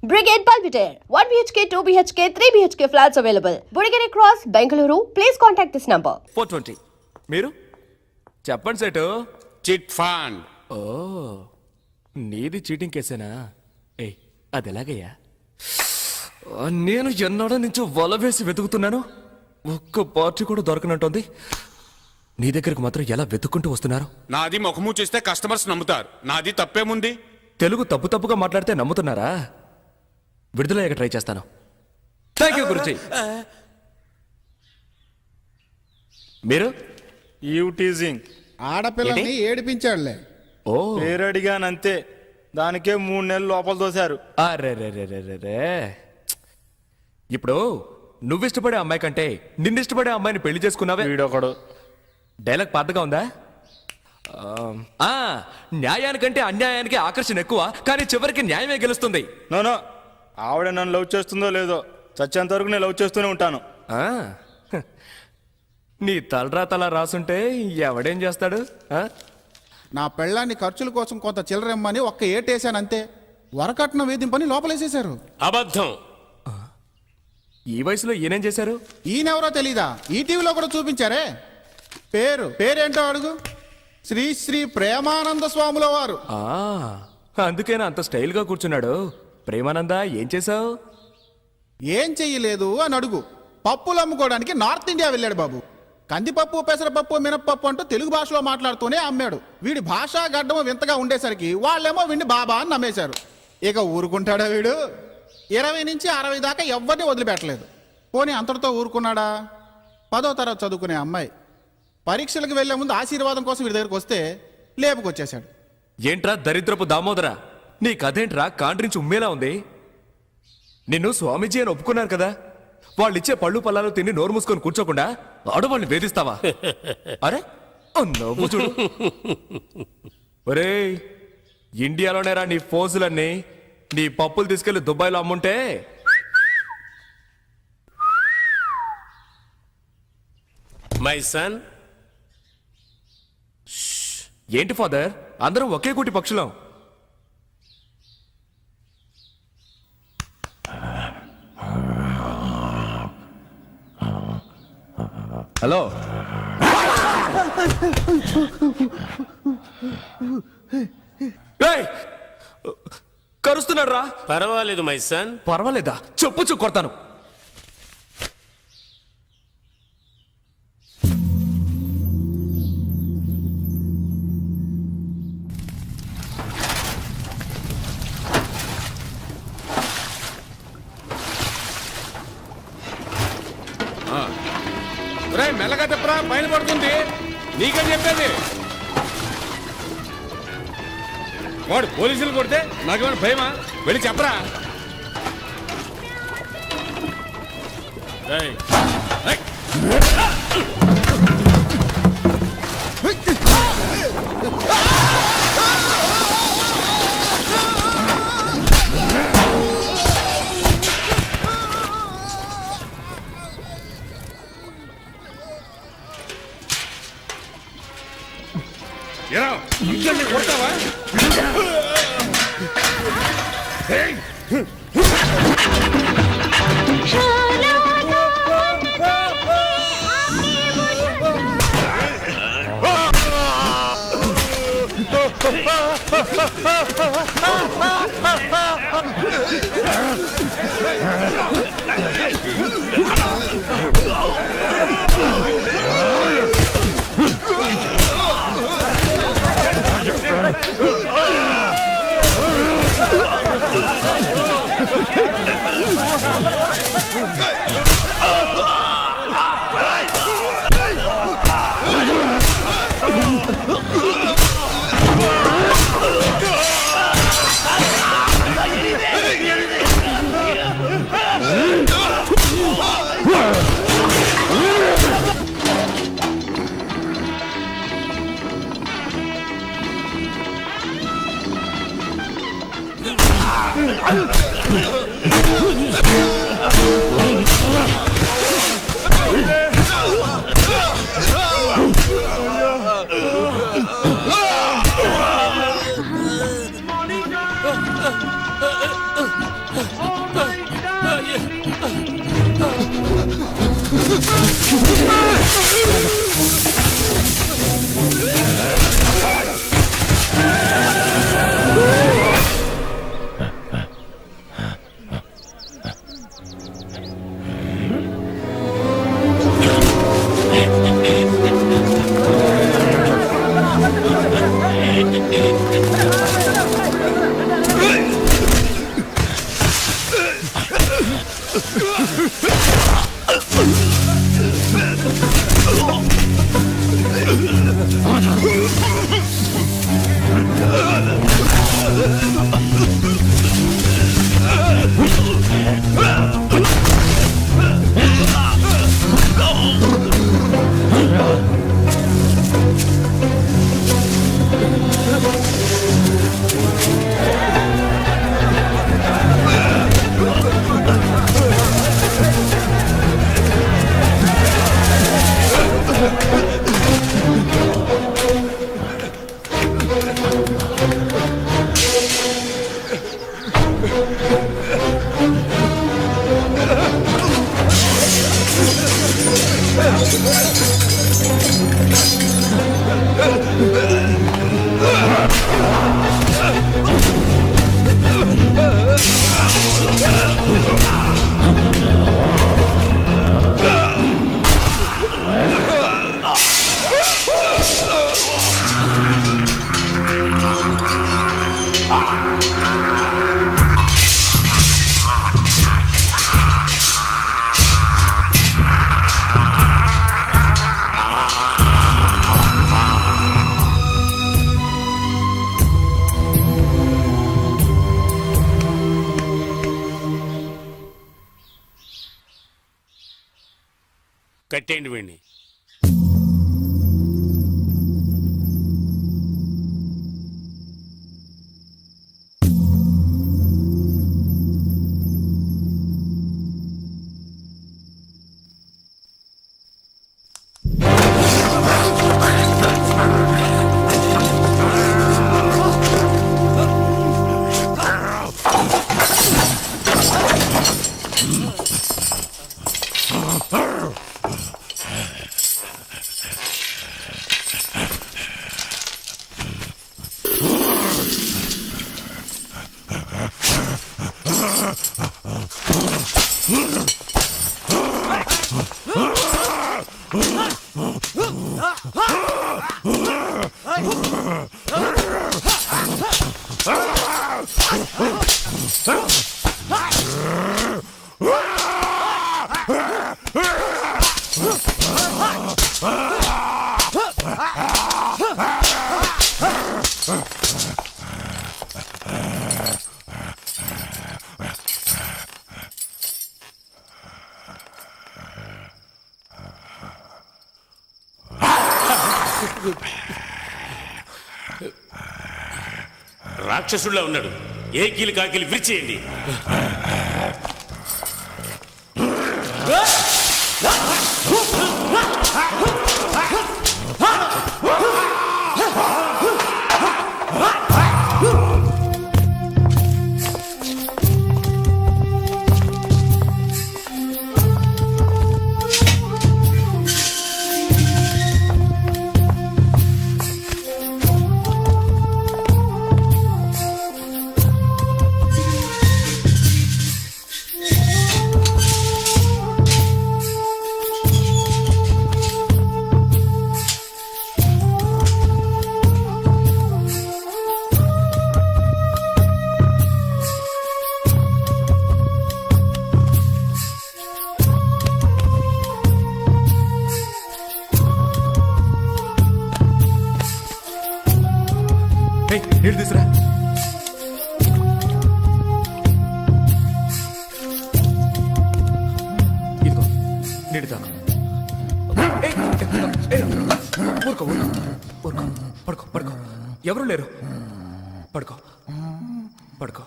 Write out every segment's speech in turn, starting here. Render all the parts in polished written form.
Brigade Palpitaire, 1 BHK, 2 BHK, 3 BHK flats available. Burigere Cross, Bengaluru. Please contact this number. 420. మీరు చెప్పండి set. Chit fund. ఓ నీది cheating కేసేనా? ఏయ్ అది ఎలాగయ్యా? నేను ఎన్నాడో నుంచి వల వేసి వెతుకుతున్నాను, ఒక్క పార్టీ కూడా దొరకనంటోంది. నీ దగ్గరకు మాత్రం ఎలా వెతుక్కుంటూ వస్తున్నారు? నాది ముఖము చూస్తే కస్టమర్స్ నమ్ముతారు, నాది తప్పేముంది? తెలుగు తప్పుగా మాట్లాడితే నమ్ముతున్నారా? విడుదలయ్యాక ట్రై చేస్తాను. Thank you Guruji. మీరు టీజింగ్ ఆడపిల్లని ఏడిపించాడులే. ఓ పేరు అడిగానంతే, దానికే 3 నెలలు లోపల దోశారు. అరే ఇప్పుడు నువ్విష్టపడే అమ్మాయి కంటే నిన్నిష్టపడే అమ్మాయిని పెళ్లి చేసుకున్నావే. వీడొకడు డైలాగ్ పాతగా ఉందా? న్యాయానికంటే అన్యాయానికి ఆకర్షణ ఎక్కువ, కానీ చివరికి న్యాయమే గెలుస్తుంది. నో ఆవిడ నన్ను లవ్ చేస్తుందో లేదో, చచ్చేంత వరకు నేను లవ్ చేస్తూనే ఉంటాను. ఆ, నీ తలరా రాసుంటే ఎవడేం చేస్తాడు? నా పెళ్ళాన్ని ఖర్చుల కోసం కొంత చిల్లరమ్మని ఒక్క ఏటేశానంతే. వరకట్న వేధింపని లోపలేసేశారు. అబద్ధం. ఈ వయసులో ఈయనేం చేశారు? ఈయనెవరో తెలీదా? ఈ టీవీలో కూడా చూపించారే. పేరేంటో అడుగు. శ్రీ శ్రీ ప్రేమానంద స్వాముల వారు. అందుకేనా అంత స్టైల్గా కూర్చున్నాడు? ప్రేమానంద ఏం చేశావు? ఏం చెయ్యలేదు అని అడుగు. పప్పులు అమ్ముకోవడానికి నార్త్ ఇండియా వెళ్ళాడు బాబు. కందిపప్పు, పెసరపప్పు, మినప్పప్పు అంటూ తెలుగు భాషలో మాట్లాడుతూనే అమ్మాడు. వీడి భాషా గడ్డము వింతగా ఉండేసరికి వాళ్ళేమో వీడిని బాబా అని నమ్మేశారు. ఇక ఊరుకుంటాడా వీడు? 20 నుంచి 60 దాకా ఎవరిని వదిలిపెట్టలేదు. పోనీ అంతటితో ఊరుకున్నాడా? 10వ తరగతి చదువుకునే అమ్మాయి పరీక్షలకు వెళ్లే ముందు ఆశీర్వాదం కోసం వీడి దగ్గరకు వస్తే లేపుకొచ్చేశాడు. ఏంట్రా దరిద్రపు దామోదరా, నీ కథేంట్రా కాండ్రించి ఉమ్మేలా ఉంది? నిన్ను స్వామీజీ అని ఒప్పుకున్నారు కదా, వాళ్ళిచ్చే పళ్ళు పల్లాలు తిని నోరు మూసుకొని కూర్చోకుండా ఆడవాళ్ళని వేధిస్తావా? అరే నవ్వు చూడు. ఒరే, ఇండియాలోనేరా నీ ఫోజులన్నీ. నీ పప్పులు తీసుకెళ్లి దుబాయ్లో అమ్ముంటే మై సన్. ఏంటి ఫాదర్, అందరం ఒకే కూటి పక్షులం. హలో, కరుస్తున్నాడు రా. పర్వాలేదు మై సన్. పర్వాలేదా? చెప్పు కొడతాను. మెల్లగా చెప్పరా, పైన పడుతుంది. నీకేం చెప్పేది? వాడు పోలీసులు కొడితే నాకేమైనా భయమా? వెళ్ళి చెప్పరా. కొడతావా? కట్టేయండి వీడిని. రాక్షసుడిలా ఉన్నాడు. ఏ కీలు కాకిలు విరిచేయండి. నీళ్ళు తీసురా. ఇదిగో నీళ్ళు తాకు. ఊరుకో ఊరుకో. పడుకో పడుకో. ఎవరు లేరు. పడుకో పడుకో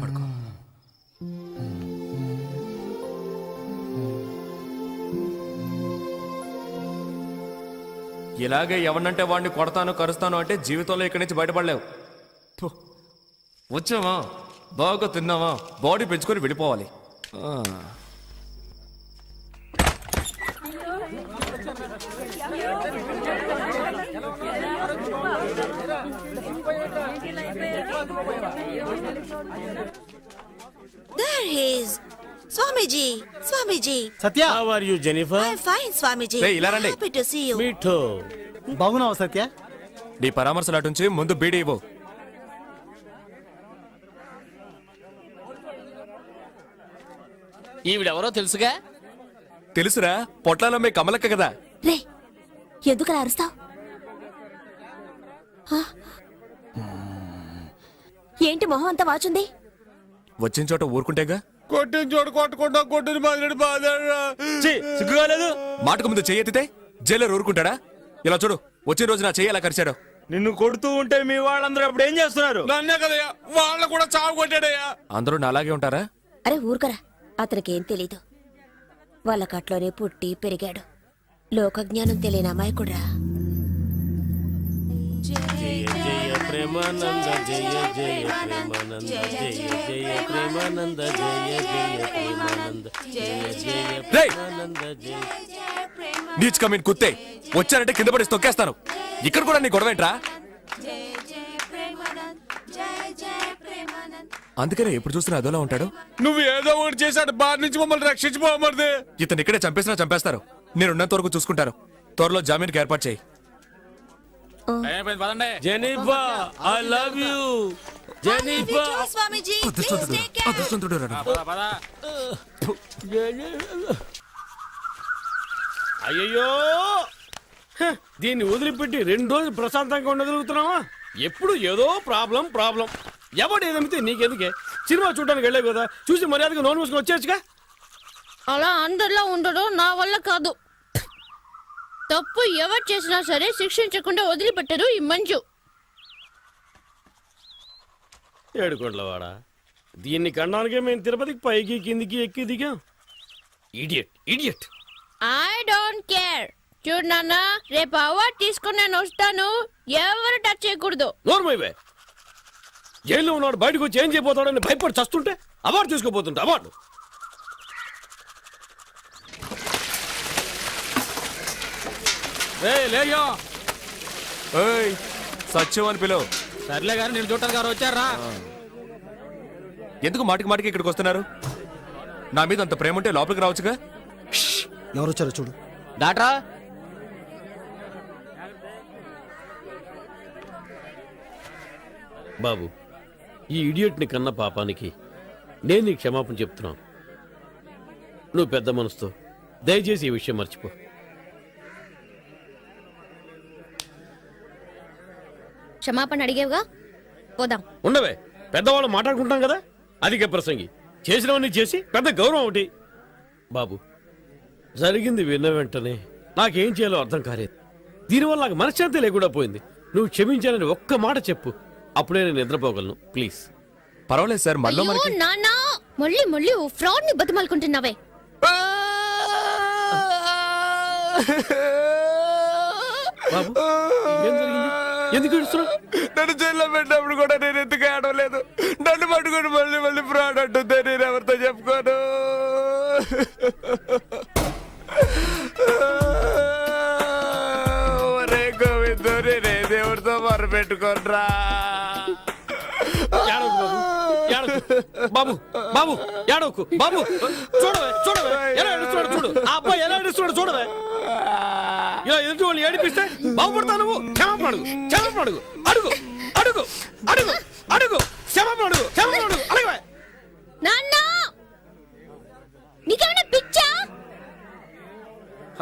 పడుకో. ఇలాగే ఎవరినంటే వాడిని కొడతాను కరుస్తాను అంటే జీవితంలో ఇక్కడి నుంచి బయటపడలేవు. వచ్చావా, బాగా తిన్నావా, బాడీ పెంచుకొని వెళ్ళిపోవాలి. There he is. Swamiji, Swamiji. Satya How are you, Jennifer? I'm fine, Swamiji. Hey, ఇలా రండి. Happy to see you. Me too. బాగున్నావా సత్య? నీ పరామర్శలు అటుంచి ముందు బీడీ ఇవ్వు. ఈవిడెవరో తెలుసుగా? తెలుసురా, పొట్లాలో మీ కమలక్క కదా. రే, ఎందుకలా అరుస్తావు? ఏంటి మొహం అంతా వాచుంది? వచ్చిన చోట ఊరుకుంటేగా. కొట్టిన చోటు కొట్టకుండా కొట్టిన బాధడు బాధరా సిగ్గుగాలేదు. మాటకు ముందు చెయ్యెత్తితే జైలర్ ఊరుకుంటాడా? ఇలా చూడు, వచ్చిన రోజు నా చెయ్యి ఎలా కరిచాడు. నిన్ను కొడుతూ ఉంటే మీ వాళ్ళందరూ అప్పుడు ఏం చేస్తున్నారు? నన్నే కదయ్యా, వాళ్ళ కూడా చావు కొట్టాడయ్యా. అందరూ నా అలాగే ఉంటారా? అరే ఊరుకరా, అతనికేం తెలీదు. వాళ్ళ కట్లోనే పుట్టి పెరిగాడు. లోకజ్ఞానం తెలియని అమాయకుడ్రా. జయ జయ ప్రేమానంద జయ జయ ప్రేమానంద జయ జయ ప్రేమానంద జయ జయ ప్రేమానంద జయ జయ రేయ్! ప్రేమానంద జయ. నీచ్ కమీన్ కుత్తే, వచ్చారంటే కింద పడి తొక్కేస్తాను. ఇక్కడ కూడా నీ గొడవేంట్రా? అందుకనే ఎప్పుడు చూసినా అదోలా ఉంటాడు. నువ్వు ఏదో ఒకటి చేశాడు, బారి నుంచి మమ్మల్ని రక్షించిపోమరిది. ఇతను ఇక్కడే చంపేసినా చంపేస్తారు. నేనున్నంత వరకు చూసుకుంటారు. త్వరలో జామీన్కి ఏర్పాటు చేయి. Jennifer, I love you. Jennifer. Swamiji, అదృష్టవంతుడు రా నువ్వు. అయ్యయ్యో, హ, దీన్ని వదిలిపెట్టి 2 రోజులు ప్రశాంతంగా ఉండగలుగుతున్నావా? ఎప్పుడు ఏదో ప్రాబ్లం. ఎవడు ఏదమితే నీకెందుకే? సినిమా చూడడానికి వెళ్ళావు కదా, చూసి మర్యాదగా నోన్ మూసుకొని వచ్చేయచ్చుగా. అలా అందరిలో ఉండడం నా వల్ల కాదు. తప్పు ఎవరు చేసినా సరే శిక్షించకుండా వదిలిపెట్టరు ఈ మంజు. ఏడుకోట్లవాడా, దీన్ని కనడానికే మేము తిరుపతికి పైకి కిందికి ఎక్కి దిగాం. ఇడియట్. I don't care. చూడు నాన్న, రేపు అవార్డు తీసుకుని నేను వస్తాను. ఎవరు టచ్ చేయకూడదు. నోర్మైవే, జైల్లో ఉన్నాడు బయటకు వచ్చి ఏం చేయబోతాడని భయపడి చస్తుంటే అవార్డు తీసుకోపోతుంటా. అవార్డు లేయో ఏయ్, సత్యం అని పిలువు. సర్లే గారు, నేను చూడటానికి గారు వచ్చారా? ఎందుకు మాటికి ఇక్కడికి వస్తున్నారు? నా మీద అంత ప్రేమ ఉంటే లోపలికి రావచ్చుగా. ఎవరొచ్చారో చూడు. డాక్టరా, బాబు, ఈ ఇడియట్ని కన్న పాపానికి నేను నీకు క్షమాపణ చెప్తున్నాను. నువ్వు పెద్ద మనసుతో దయచేసి ఈ విషయం మర్చిపో. క్షమాపణ అడిగేవుగా, పోదాం. ఉండవే, పెద్దవాళ్ళు మాట్లాడుకుంటాం కదా. అధిక ప్రసంగి చేసినవన్నీ చేసి పెద్ద గౌరవం ఒకటి. బాబు, జరిగింది విన్న వెంటనే నాకేం చేయాలో అర్థం కాలేదు. దీనివల్ల నాకు మనశ్శాంతి లేకుండా పోయింది. నువ్వు క్షమించాలని ఒక్క మాట చెప్పు, అప్పుడే నేను నిద్రపోగలను. ప్లీజ్. పర్వాలేదు సార్, మళ్ళీ అయ్యో, మనకి నాన్న, మళ్ళీ ఓ ఫ్రాడ్ ని బతిమాలుకుంటున్నావే. బాబు, ఏం జరిగింది? ఎందుకు ఏడుస్తున్నావు? నన్ను జైల్లో పెట్టినప్పుడు కూడా నేను ఎందుకు ఆడలేదు. నన్ను పట్టుకుని మళ్ళీ ఫ్రాడ్ అంటుంది. నేను ఎవరితో చెప్పుకోను. ఒరే గోవిందో, నేనే దేవుడితో మొరపెట్టుకోనరా. ఏడవకు బాబు, బాబు ఏడవకు బాబు. చూడవే ఎలా ఏడుస్తున్నాడు చూడు. ఆ అబ్బాయి ఎలా ఏడుస్తున్నాడు చూడవే. ఇలా ఎదుటి వాళ్ళు ఏడిపిస్తే బాగుపడతావు నువ్వు. క్షమాపణ అడుగు. క్షమాపణ అడుగు. అడగవే. నాన్న, నీకేమైనా పిచ్చా?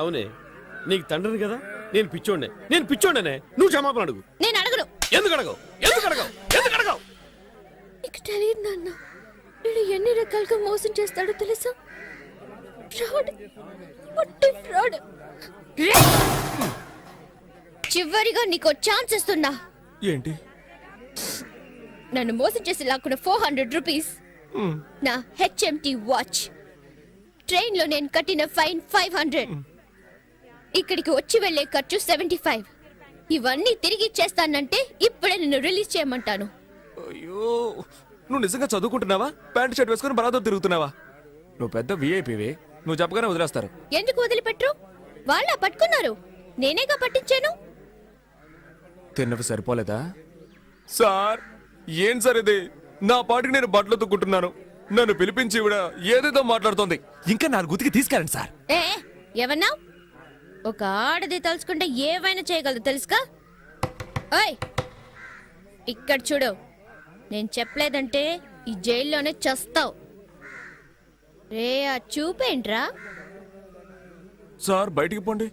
అవునే, నీకు తండ్రిని కదా. నేను పిచ్చోండనే. నువ్వు క్షమాపణ అడుగు. నేను అడగను. ఎందుకు అడగవు? నీకు తెలియదు నాన్న, వీడు ఎన్ని రకాలుగా మోసం చేస్తాడో తెలుసా? ఫ్రాడ్, పొట్టి ఫ్రాడ్. చివరిగా నీకు ఛాన్స్ ఇస్తున్నా. ఏంటి? నన్ను మోసం చేసి లాక్కున్న 400 రూపీస్, నా హెచ్ఎంటి వాచ్, ట్రైన్ లో నేను కట్టిన ఫైన్ 500, ఇక్కడికి వచ్చి వెళ్లే ఖర్చు 75. ఇవన్నీ తిరిగి ఇచ్చేస్తానంటే ఇప్పుడే నిన్ను రిలీజ్ చేయమంటాను. అయ్యో, నువ్వు నిజంగా చదువుకుంటున్నావా? ప్యాంట్ షర్ట్ వేసుకుని బలాతో తిరుగుతున్నావా? నువ్వు పెద్ద విఐపివి. నువ్వు చెప్పగానే వదిలేస్తారు. ఎందుకు వదిలిపెట్టరు? వాళ్ళ పట్టుకున్నారు. నేనేగా పట్టించాను. తిన్నవి సరిపోలేదా? సార్ ఏం సార్ ఇది? నా పాటికి నేను బట్టలు తుక్కుంటున్నాను, నన్ను పిలిపించి ఇవిడ ఏదేదో మాట్లాడుతోంది. ఇంకా 4 గుతికి తీసుకెళ్ళండి సార్. ఏ ఏమన్నా? ఒక ఆడది తలుచుకుంటే ఏవైనా చేయగలదు తెలుసుగా. ఓయ్ ఇక్కడ చూడు, నేను చెప్పలేదంటే ఈ జైల్లోనే చస్తావు. రే ఆ చూపేంట్రా? సార్ బయటికి పోండి.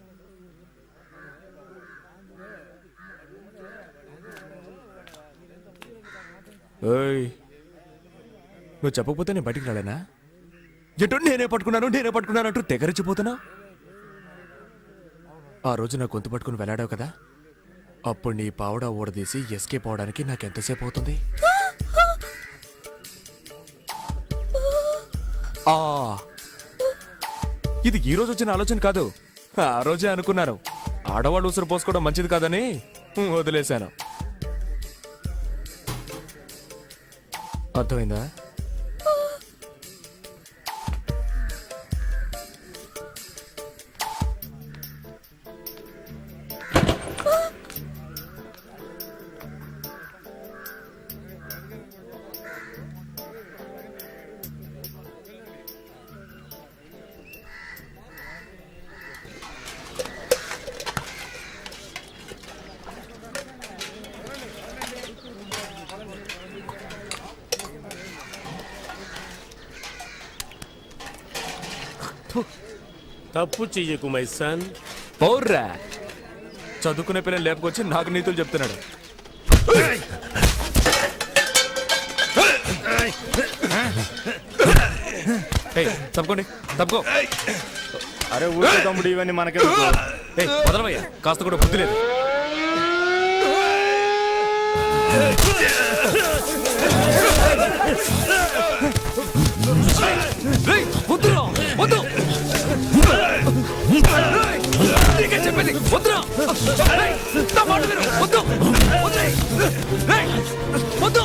ఏయ్, నువ్వు చెప్పకపోతే నేను బయటికి రాలేనా? ఎటో నేనే పట్టుకున్నాను అంటూ తెగరిచిపోతున్నా. ఆ రోజు నా గొంతు పట్టుకుని వెళ్ళాడావు కదా, అప్పుడు నీ పావడా ఊడదీసి ఎస్కేప్ అవడానికి నాకెంతసేపు అవుతుంది? ఇది ఈ రోజు వచ్చిన ఆలోచన కాదు, ఆ రోజే అనుకున్నాను. ఆడవాళ్ళు ఉసురు పోసుకోవడం మంచిది కాదని వదిలేశాను. అర్థమైందా? తప్పు చెయ్యకు మై సన్. పౌర్రా, చదువుకునే పిల్లలు లేపుకొచ్చి నాకు నీతులు చెప్తున్నాడు. తప్పుకోండి, తప్పుకో. అరే ఊరికే తమ్ముడు, ఇవన్నీ మనకే వదలవయ్యా, కాస్త కూడా బుద్ధి లేదు. వద్దురా, వద్దు. చెప్పండి వద్దురా, నా మాట విను. వద్దు, వద్దు,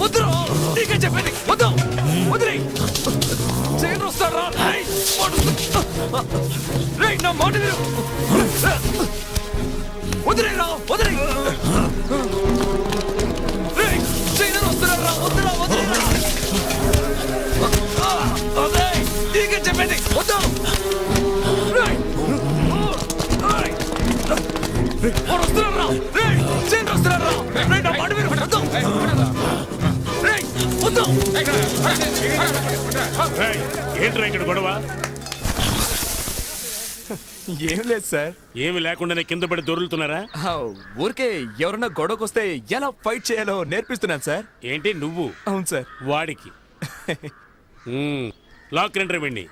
వద్దురా, నీకే చెప్పండి. వద్దు, వదిలే. చేయను వస్తారా? నా మాట విను. వదిలేరా, వదిలే. చేయను వస్తున్నారా? వద్దురా, వదిలేరా. నీకే చెప్పండి. వద్దు. వస్తున్నారా? చేయను వస్తున్నారా? నా మాట విను. వద్దు, వద్దు. ఏంట్రా ఇక్కడ గొడవ? ఏం లేదు సార్. ఏమి లేకుండానే కింద పడి దొరులుతున్నారా? ఊరికే ఎవరన్నా గొడవకొస్తే ఎలా ఫైట్ చేయాలో నేర్పిస్తున్నాను సార్. ఏంటి నువ్వు? అవును సార్. వాడికి లాక్ రెండర్ వెండి.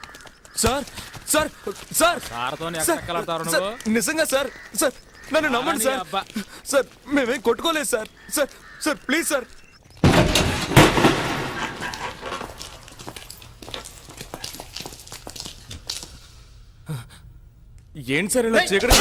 సార్ సార్ సార్ సార్, నిజంగా సార్, సార్ నన్ను నమ్మండి సార్. సార్ మేమేం కొట్టుకోలేదు sir. Sir sir please sir. ఏంటి సార్ ఇలా చీకటి?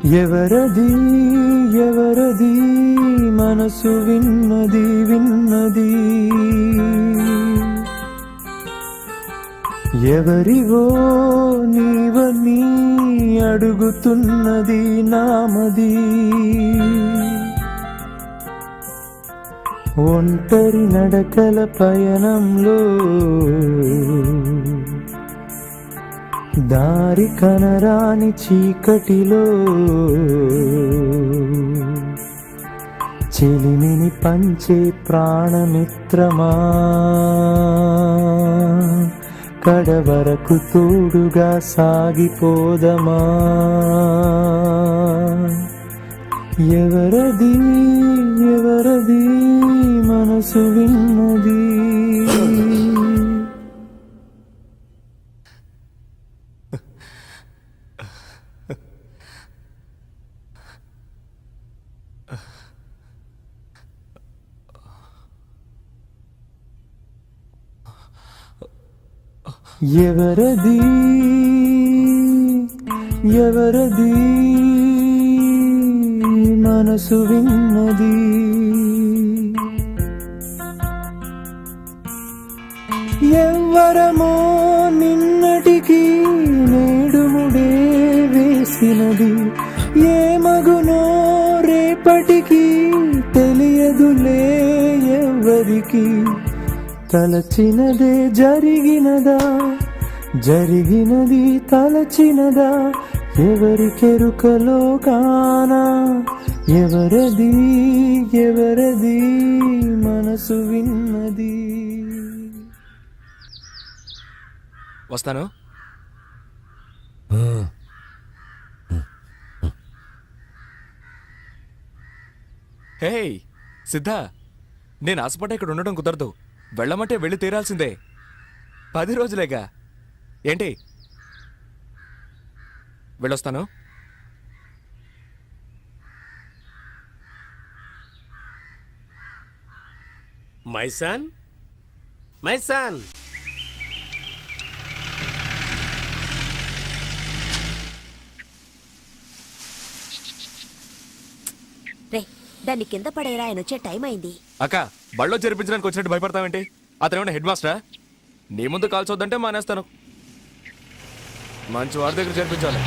ఎవరది ఎవరది మనసు విన్నది విన్నది ఎవరివో నీవని అడుగుతున్నది నామది ఒంటరి నడకల పయనంలో దారి కనరాని చీకటిలో చెలిమిని పంచే ప్రాణమిత్రమా కడవరకు తోడుగా సాగిపోదమా ఎవరది ఎవరది మనసు విన్నది ఎవరది ఎవరది మనసు విన్నది ఎవ్వరమో నిన్నటికి నేడుముడే వేసినది ఏ మగునో రేపటికి తెలియదులే ఎవరికి తలచినదే జరిగినదా జరిగినది తలచినదా ఎవరికెరుకలో కానా ఎవరది ఎవరది మనసు విన్నది వస్తాను. హే సిద్ధా, నేను ఆశపడ్డా ఇక్కడ ఉండడం కుదరదు. వెళ్ళమంటే వెళ్ళి తీరాల్సిందే. 10 రోజులేగా. ఏంటి? వెళ్ళొస్తాను. మైసాన్ మైసాన్ రే దాన్ని కింద పడేరా, ఆయన వచ్చే టైం అయింది. అక్క, బళ్ళో జరిపించడానికి వచ్చినట్టు భయపడతావేంటి? అతనేమన్నా హెడ్ మాస్టరా? నీ ముందు కాల్చొద్దంటే మానేస్తాను. మంచి వారి దగ్గర చేర్పించాలి.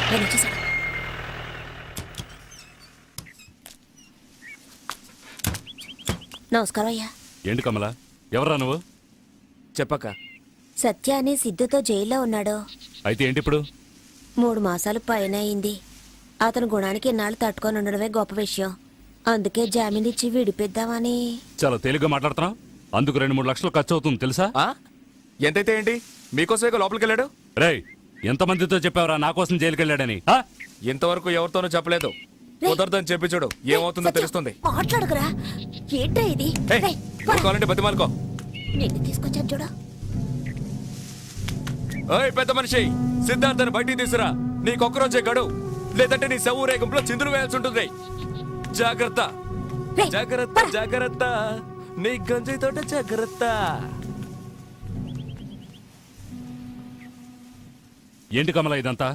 ఆయన వచ్చేసాడు. నమస్కారం అయ్యా. ఏంటి కమల, ఎవరా నువ్వు? చెప్పక్క. సత్య అని సిద్ధుతో జైల్లో ఉన్నాడు. అయితే ఏంటి ఇప్పుడు? 3 మాసాలు పైన అయింది. అతని గుణానికి ఇన్నాళ్ళు తట్టుకొని ఉండడమే గొప్ప విషయం. అందుకే జామీన్ ఇచ్చి విడిపిద్దామని. చాలా తేలిగ్గా మాట్లాడుతున్నావు. అందుకు 2-3 లక్షలు ఖర్చు అవుతుంది తెలుసా? ఎంతైతే ఏంటి? మీకోసమే లోపలికి వెళ్ళాడు. రేయ్, ఎంతమందితో చెప్పావరా నా కోసం జైలుకి వెళ్ళాడని? ఇంతవరకు ఎవరితోనూ చెప్పలేదు. కుదరదని చెప్పి చూడు, ఏమవుతుందో సత్యం, తెలుస్తుంది. మాట్లాడుకురా. ఏంట్రా ఇది? ఏయ్, రేయ్, పోరా. కావాలంటే బతిమాలుకో. నిన్ను తీసుకొచ్చాను చూడు. ఓయ్ పెద్ద మనిషి, సిద్ధార్థని బయటికి తీసురా. నీకొక్కరోజే గడు, లేదంటే నీ శవ రేగంలో చిందులు వేయాల్సి ఉంటుంది. జాగ్రత్త రేయ్, జాగ్రత్త పోరా. జాగ్రత్త, నీ గంజి తోట జాగ్రత్త. ఏంటి కమల ఇదంతా?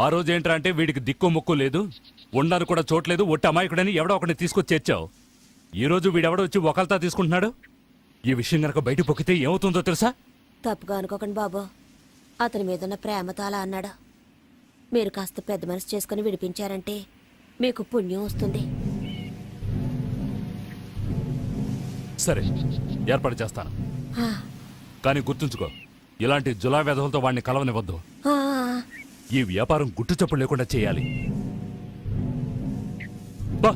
ఆ రోజు ఏంట్రా అంటే వీడికి దిక్కు మొక్కు లేదు, ఉండడానికి కూడా చోట్లేదు, ఒట్టి అమాయకుడని ఎవడో ఒకటి తీసుకొచ్చి చేర్చావు. ఈ రోజు వీడెవడో వచ్చి ఒకల్తా తీసుకుంటున్నాడు. ఈ విషయం గనక బయట పొక్కితే ఏమవుతుందో తెలుసా? తప్పుగా అనుకోకండి బాబు. అతని మీదున్న ప్రేమతో అలా అన్నాడు. మీరు కాస్త పెద్ద మనసు చేసుకుని విడిపించారంటే మీకు పుణ్యం వస్తుంది. సరే, ఏర్పాటు చేస్తాను. ఆ, కానీ గుర్తుంచుకో, ఇలాంటి జులా వెధవులతో వాడిని కలవనివ్వద్దు. ఆ, ఈ వ్యాపారం గుట్టు చప్పుడు లేకుండా చేయాలి. బా,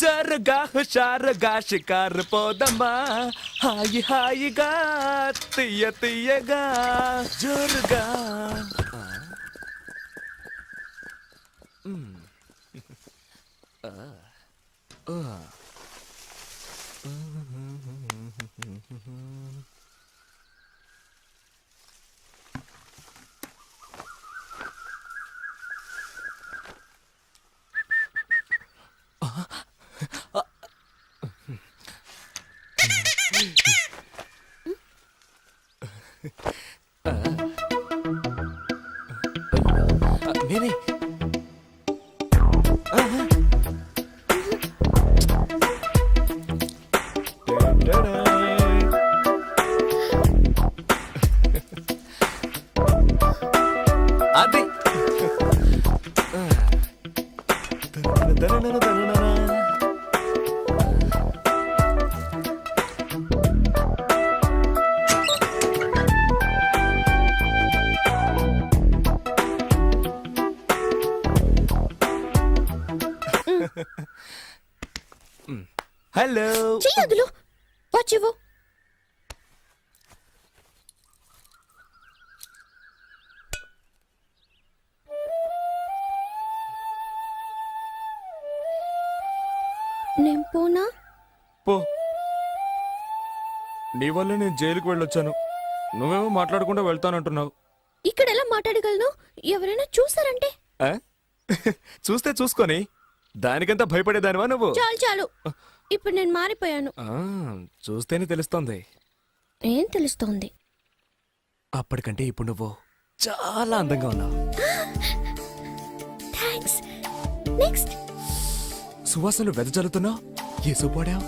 జరగా హుషారుగా షికారు పోదమ్మా, హాయి హాయిగా తీయ తీయగా జోరుగా. హలో. చెయ్యదులు వాచ్ ఇవ్వు. నేను పోనా? పో. నీ వల్ల నేను జైలుకు వెళ్ళొచ్చాను. నువ్వేమో మాట్లాడకుండా వెళ్తానంటున్నావు. ఇక్కడ ఎలా మాట్లాడగలను? ఎవరైనా చూసారంటే? ఆ? చూస్తే చూసుకొని దానికంతా భయపడేదానివా నువ్వు? చాలు చాలు, ఇప్పుడు నేను మారిపోయాను. ఆ, చూస్తేనే తెలుస్తోంది. ఏం తెలుస్తోంది? అప్పటికంటే ఇప్పుడు నువ్వు చాలా అందంగా ఉన్నావు. థ్యాంక్స్. నెక్స్ట్. సువాసనలు వెదజల్లుతున్నావు. ఏ సూపాడావు?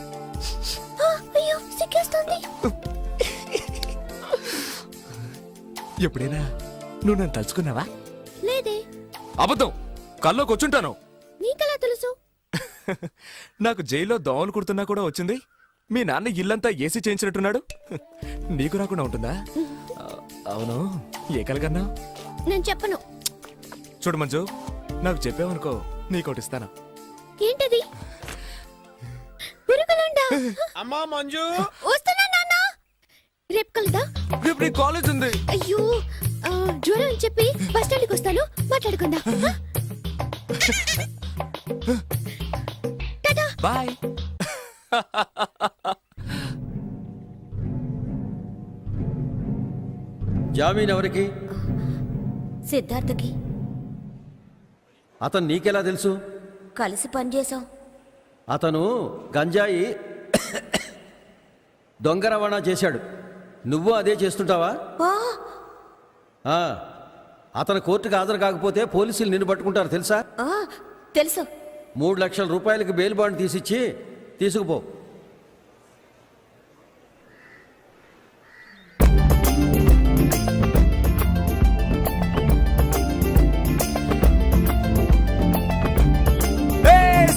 అయ్యో సిగ్గేస్తోంది. ఎప్పుడైనా నువ్వు నన్ను తలుచుకున్నావా? లేదే. అబద్ధం. కల్లోకి వచ్చుంటాను. నీకెలా తెలుసు? నాకు జైల్లో దోమలు కుడుతున్నా కూడా వచ్చింది. మీ నాన్న ఇల్లంతా ఏసీ చేయించినట్టున్నాడు. నీకు రాకుండా ఉంటుందా? అవును, ఏ కలగన్నా? నేను చెప్పను. చూడు మంజు, నాకు చెప్పావనుకో నీకోటి ఇస్తాను. ఏంటది? పురుగులుండా? అమ్మా మంజు, వస్తున్నా నాన్న. రేపు కలుదా? రేపు నీ కాలేజ్ ఉంది. అయ్యో, జ్వరం అని చెప్పి బస్ స్టాండ్కి వస్తాను, మాట్లాడుకుందాం. టాటా. బాయ్. జామీన్ ఎవరికి? సిద్ధార్థకి. అతను నీకెలా తెలుసు? కలిసి పనిచేసాం. అతను గంజాయి దొంగ రవాణా చేశాడు. నువ్వు అదే చేస్తుంటావా? ఆ, అతను కోర్టుకు హాజరు కాకపోతే పోలీసులు నిన్ను పట్టుకుంటారు తెలుసా? తెలుసు. 3 లక్షల రూపాయలకి బెయిల్ బాండ్ తీసిచ్చి తీసుకుపో.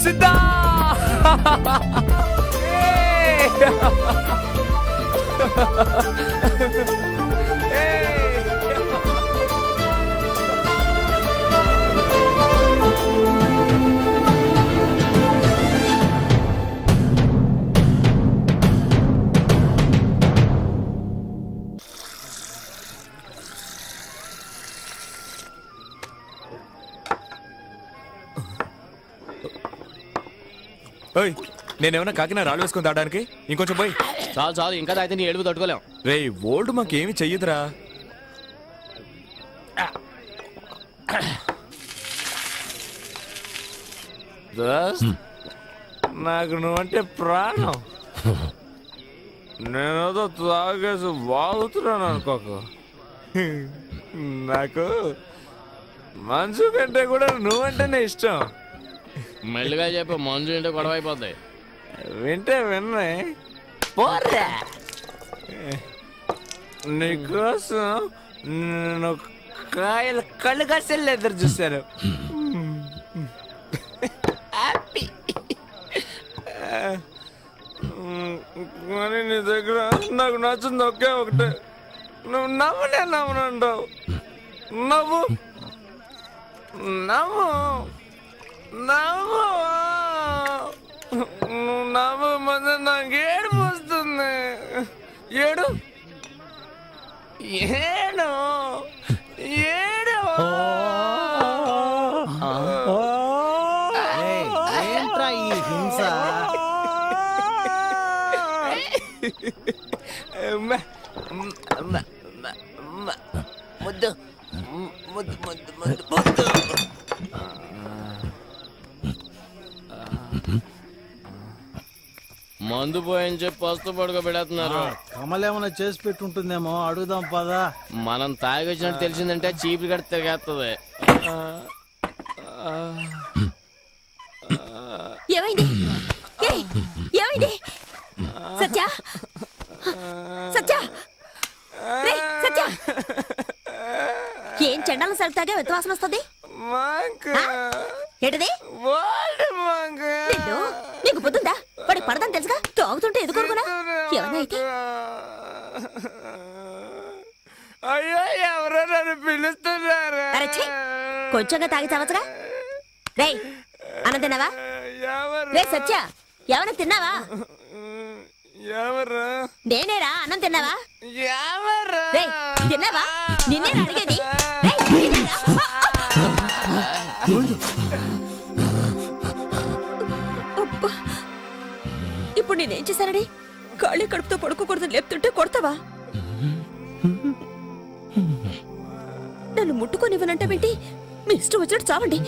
సిద్ధా. నేనేమన్నా కాకినా రాళ్ళు వేసుకుని తాగడానికి? ఇంకొంచెం పోయి. చాలు చాలు, ఇంకా తాగితే నీ ఏడుపు తట్టుకోలేం. రే, ఓల్డ్ మాకేమి చెయ్యదురా. నాకు నువ్వంటే ప్రాణం. నేనేదో తాగేసి వాగుతున్నాను అనుకోకు. నాకు మనసు కంటే కూడా నువ్వంటేనే ఇష్టం. మెల్లిగా చెప్పు, మంజు ఏంటో గొడవ అయిపోద్ది. వింటే విన్నే పోరా. నీకోసం నేను కాయలు కళ్ళు కసలు ఎదురు చూశాను. హ్యాపీ. కానీ నీ దగ్గర నాకు నచ్చింది ఒకే ఒకటే. నువ్వు నవ్వులే నవ్వనంటావు. నవ్వు నవ్వు నవ్వు. నువ్వు నవ్వు మధ్య నాకు ఏడుపు వస్తుంది. ఏడు ఏడు ఏడు. ఏంట్రా ఈ హింస? ముద్దు ముద్దు ముద్దు ముద్దు ముద్దు. మందు పోయని చెప్పి పస్తు పడుకోబెడుతున్నారు. కమలేమన్నా చేసి పెట్టుంటుందేమో, అడుగుదాం పదా. మనం తాగి వచ్చినట్టు తెలిసిందంటే చీపులు కట్టి తిరిగేస్తుంది. ఏమైంది? ఏయ్, ఏమైంది? సత్య, సత్య, రేయ్, సత్య. ఏం చెండాలను సరితాగా వ్యత్యాసం వస్తుంది? ఏంటది? నిన్ను, నీకు పొద్దుందా? వాడికి పడదని తెలుసుగా, తాగుతుంటే ఎదుకోరుకున్నా. ఏమన్నా అయితే? అయ్యో, ఎవరో నన్ను పిలుస్తున్నారా? అరే ఛీ, కొంచెంగా తాగి చావచ్చుగా. రేయ్, అన్నం తిన్నావా? రే సత్య, ఏమన్నా తిన్నావా? నేనేరా, అన్నం తిన్నావా? రేయ్, తిన్నావా? నిన్నేరా అడిగేది? రేయ్, తిన్నారా? అబ్బా, ఇప్పుడు నేనేం చేశానని ఖాళీ కడుపుతో పడుకోకూడదని లేపుతుంటే కొడతావా? నన్ను ముట్టుకొనివ్వనంటే ఏంటి? మీ ఇష్టం వచ్చినట్టు చావండి.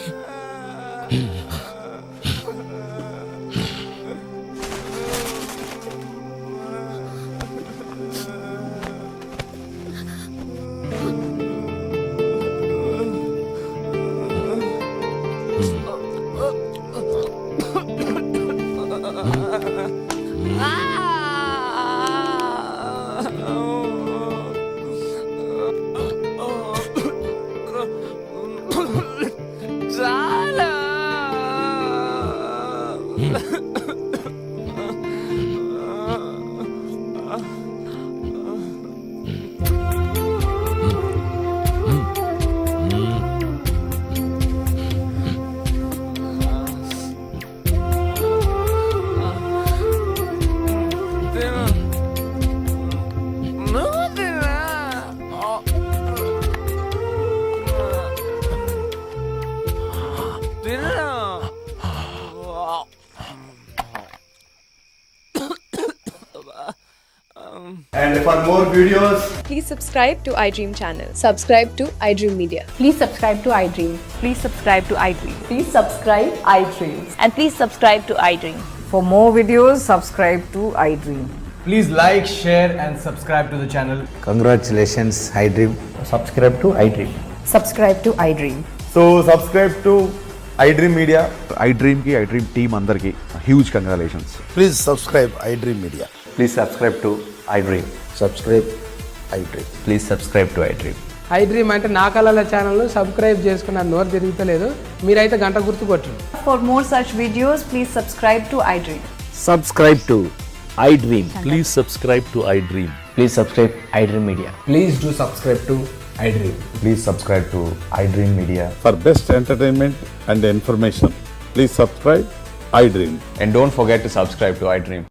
And for more videos, Please subscribe to iDream channel. Subscribe to iDream Media. Please subscribe to iDream. Please subscribe to iDream. Please subscribe iDream. And please subscribe to iDream. For more videos, subscribe to iDream. Please like, share and subscribe to the channel. Congratulations I dream. Subscribe to I dream. Subscribe to iDream. so subscribe to iDream Media. iDream కి iDream team అందరికి huge congratulations. Please subscribe I dream media. Please subscribe to I dream. Subscribe I dream. Please subscribe to I dream. iDream అంటే నా కళల channel subscribe చేసుకున్న నోరు తిరుగుతలేదు. మీరైతే గంట గుర్తు కొట్టండి. For more such videos, please subscribe to iDream. Subscribe to I dream. Please subscribe to I dream. Please subscribe I dream media. Please do subscribe to iDream. Please subscribe to iDream media. For best entertainment and information, please subscribe iDream. And don't forget to subscribe to iDream.